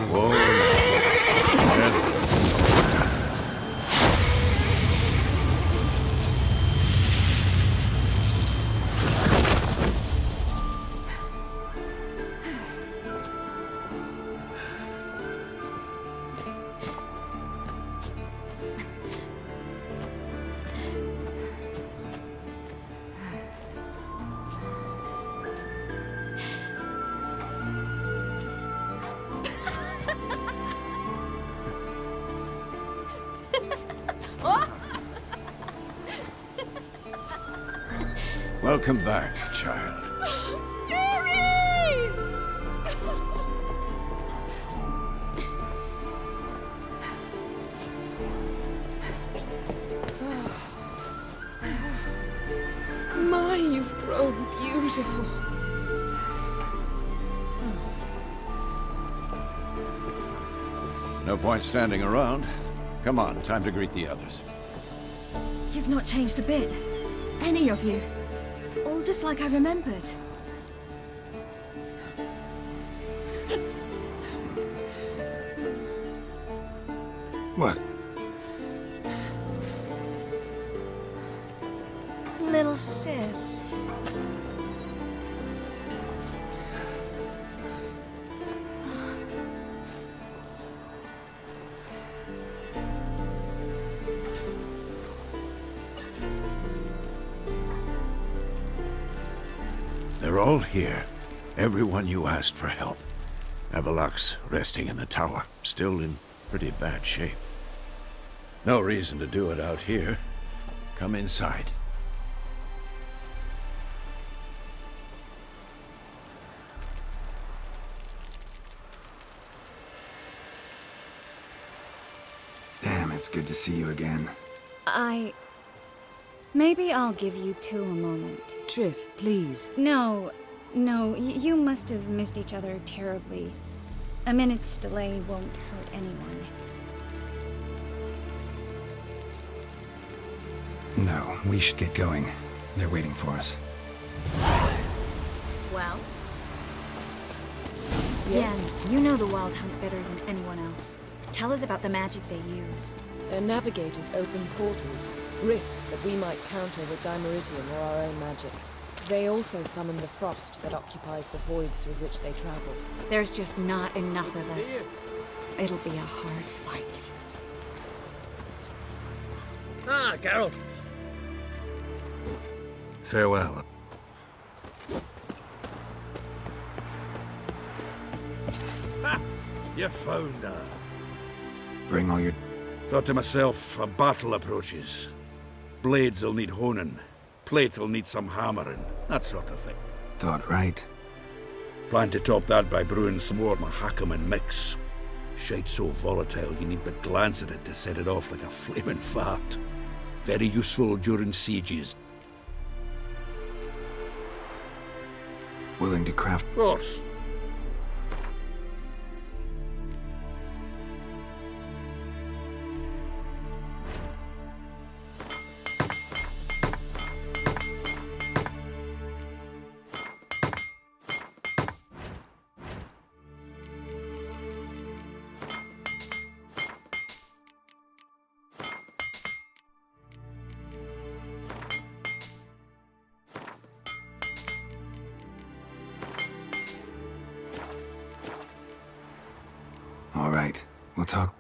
Whoa. Yeah. Welcome back, child. Siri! My, you've grown beautiful. No point standing around. Come on, time to greet the others. You've not changed a bit. Any of you. All just like I remembered. What? Little sis. They're all here. Everyone you asked for help. Avalok's resting in the tower, still in pretty bad shape. No reason to do it out here. Come inside. Damn, it's good to see you again. Maybe I'll give you two a moment. Triss, please. No, you must have missed each other terribly. A minute's delay won't hurt anyone. No, we should get going. They're waiting for us. Well? Yes? Yen, you know the Wild Hunt better than anyone else. Tell us about the magic they use. Their navigators open portals, rifts that we might counter with Dimeridium or our own magic. They also summon the frost that occupies the voids through which they travel. There's just not enough of us. It'll be a hard fight. Ah, Geralt. Farewell. Ha! You found her. Bring all your... Thought to myself, a battle approaches. Blades'll need honing. Plate'll need some hammering. That sort of thing. Thought right. Plan to top that by brewing some more Mahakaman mix. Shite so volatile you need but glance at it to set it off like a flaming fart. Very useful during sieges. Willing to craft... Of course. All right, we'll talk.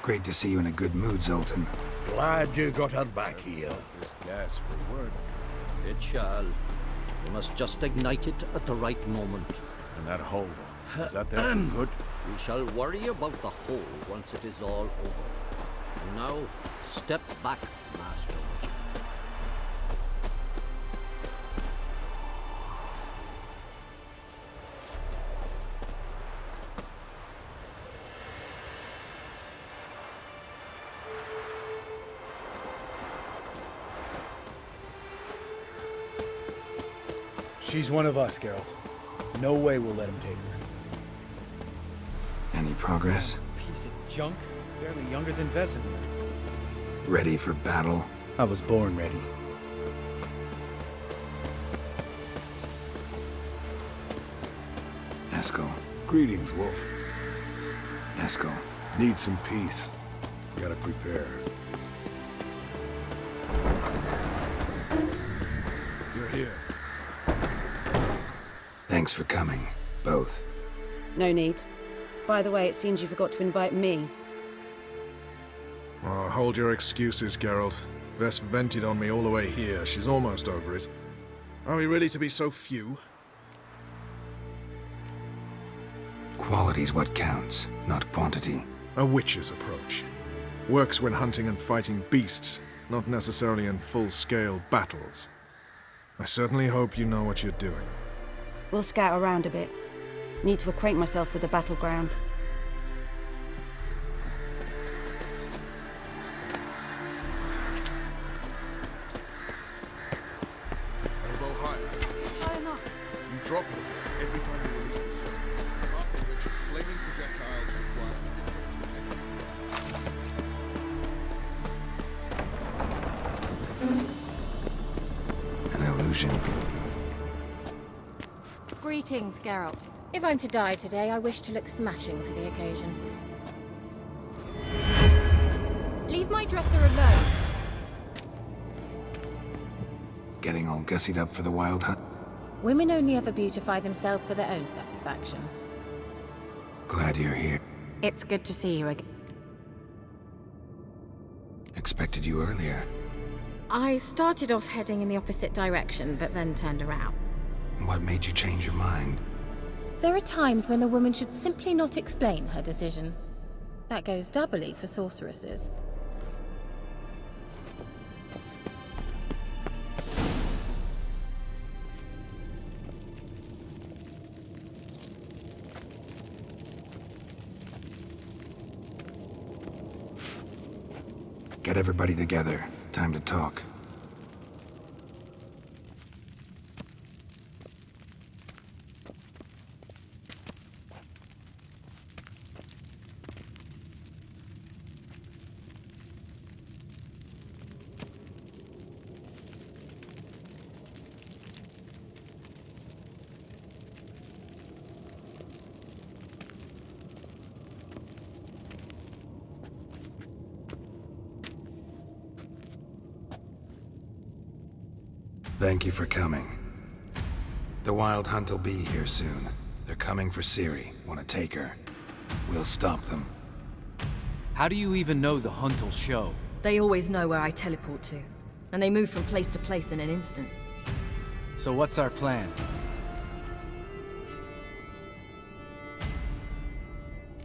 Great to see you in a good mood, Zoltan. Glad you got her back here. This gas will work. It shall. We must just ignite it at the right moment. And that hole, is that there for good? We shall worry about the hole once it is all over. And now, step back, Master Witcher. She's one of us, Geralt. No way we'll let him take her. Any progress? Piece of junk. Barely younger than Vesemir. Ready for battle? I was born ready. Eskel. Greetings, Wolf. Eskel. Need some peace. Gotta prepare. You're here. Thanks for coming, both. No need. By the way, it seems you forgot to invite me. Oh, hold your excuses, Geralt. Vess vented on me all the way here. She's almost over it. Are we ready to be so few? Quality's what counts, not quantity. A witch's approach. Works when hunting and fighting beasts, not necessarily in full-scale battles. I certainly hope you know what you're doing. We'll scout around a bit. Need to acquaint myself with the battleground. Elbow higher. It's high enough. You drop it a bit every time you release the sword. After which, flaming projectiles require An illusion. Greetings, Geralt. If I'm to die today, I wish to look smashing for the occasion. Leave my dresser alone. Getting all gussied up for the wild hunt. Women only ever beautify themselves for their own satisfaction. Glad you're here. It's good to see you again. Expected you earlier. I started off heading in the opposite direction, but then turned around. What made you change your mind? There are times when a woman should simply not explain her decision. That goes doubly for sorceresses. Get everybody together. Time to talk. Thank you for coming. The Wild Hunt will be here soon. They're coming for Ciri. Want to take her? We'll stop them. How do you even know the hunt will show? They always know where I teleport to, and they move from place to place in an instant. So what's our plan?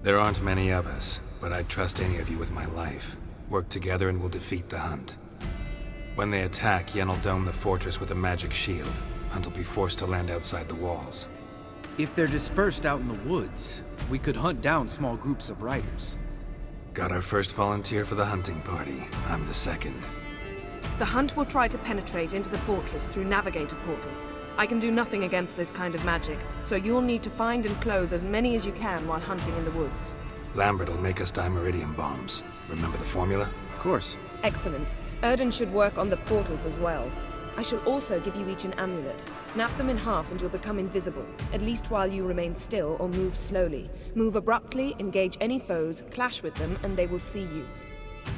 There aren't many of us, but I'd trust any of you with my life. Work together and we'll defeat the Hunt. When they attack, Yen will dome the fortress with a magic shield. Hunt will be forced to land outside the walls. If they're dispersed out in the woods, we could hunt down small groups of riders. Got our first volunteer for the hunting party. I'm the second. The Hunt will try to penetrate into the fortress through navigator portals. I can do nothing against this kind of magic, so you'll need to find and close as many as you can while hunting in the woods. Lambert will make us dimeridium bombs. Remember the formula? Of course. Excellent. Erden should work on the portals as well. I shall also give you each an amulet. Snap them in half and you'll become invisible, at least while you remain still or move slowly. Move abruptly, engage any foes, clash with them, and they will see you.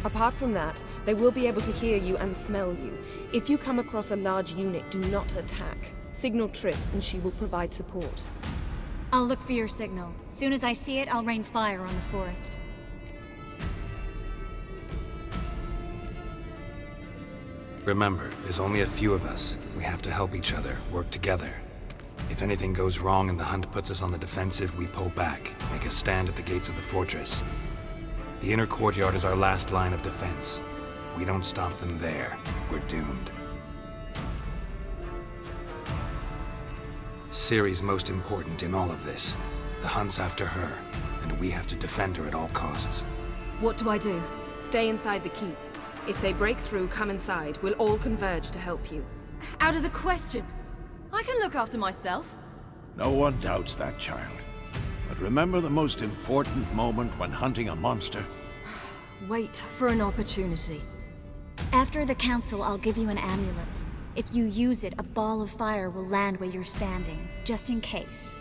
Apart from that, they will be able to hear you and smell you. If you come across a large unit, do not attack. Signal Triss and she will provide support. I'll look for your signal. Soon as I see it, I'll rain fire on the forest. Remember, there's only a few of us. We have to help each other, work together. If anything goes wrong and the Hunt puts us on the defensive, we pull back, make a stand at the gates of the fortress. The inner courtyard is our last line of defense. If we don't stop them there, we're doomed. Ciri's most important in all of this. The Hunt's after her, and we have to defend her at all costs. What do I do? Stay inside the keep. If they break through, come inside. We'll all converge to help you. Out of the question. I can look after myself. No one doubts that, child. But remember the most important moment when hunting a monster? Wait for an opportunity. After the council, I'll give you an amulet. If you use it, a ball of fire will land where you're standing, just in case.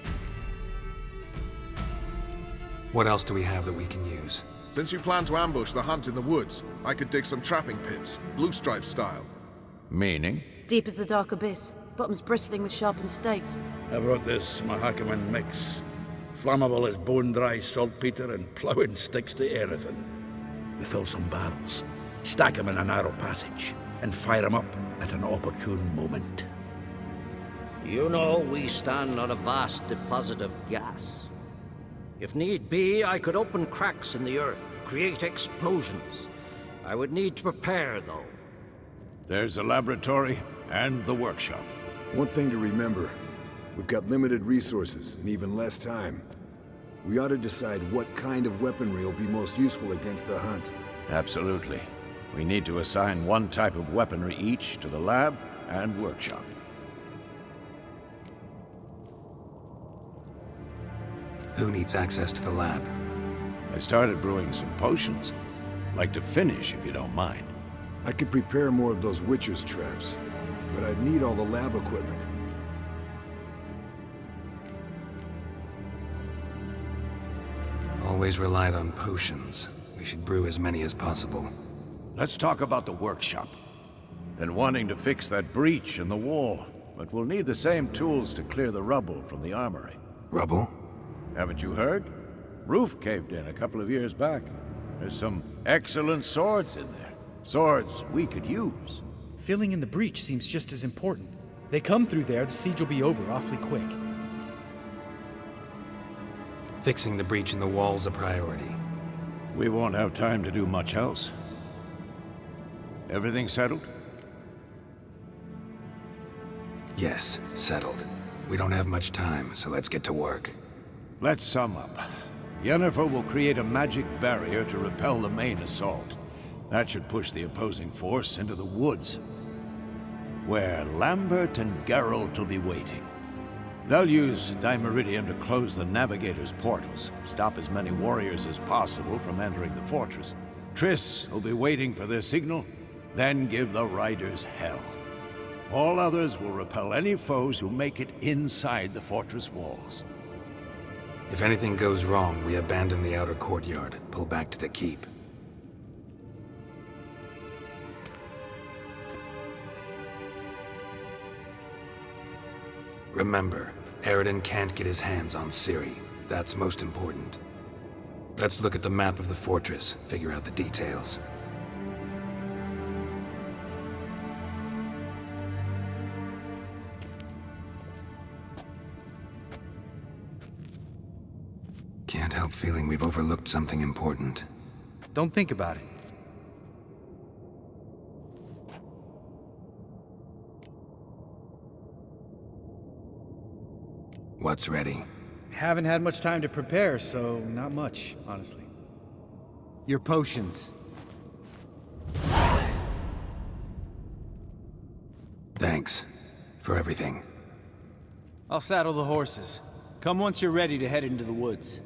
What else do we have that we can use? Since you plan to ambush the hunt in the woods, I could dig some trapping pits, blue stripe style. Meaning? Deep as the dark abyss, bottoms bristling with sharpened stakes. I brought this Mahakaman mix. Flammable as bone-dry saltpeter and ploughing sticks to anything. We fill some barrels, stack them in a narrow passage, and fire them up at an opportune moment. You know, we stand on a vast deposit of gas. If need be, I could open cracks in the earth, create explosions. I would need to prepare, though. There's the laboratory and the workshop. One thing to remember, we've got limited resources and even less time. We ought to decide what kind of weaponry will be most useful against the hunt. Absolutely. We need to assign one type of weaponry each to the lab and workshop. Who needs access to the lab? I started brewing some potions. Like to finish, if you don't mind. I could prepare more of those Witcher's traps, but I'd need all the lab equipment. Always relied on potions. We should brew as many as possible. Let's talk about the workshop. Been wanting to fix that breach in the wall, but we'll need the same tools to clear the rubble from the armory. Rubble? Haven't you heard? Roof caved in a couple of years back. There's some excellent swords in there. Swords we could use. Filling in the breach seems just as important. They come through there, the siege will be over awfully quick. Fixing the breach in the wall's a priority. We won't have time to do much else. Everything settled? Yes, settled. We don't have much time, so let's get to work. Let's sum up. Yennefer will create a magic barrier to repel the main assault. That should push the opposing force into the woods, where Lambert and Geralt will be waiting. They'll use Dimeridium to close the Navigator's portals, stop as many warriors as possible from entering the fortress. Triss will be waiting for their signal, then give the riders hell. All others will repel any foes who make it inside the fortress walls. If anything goes wrong, we abandon the outer courtyard, pull back to the keep. Remember, Eridan can't get his hands on Ciri. That's most important. Let's look at the map of the fortress, figure out the details. Can't help feeling we've overlooked something important. Don't think about it. What's ready? Haven't had much time to prepare, so not much, honestly. Your potions. Thanks for everything. I'll saddle the horses. Come once you're ready to head into the woods.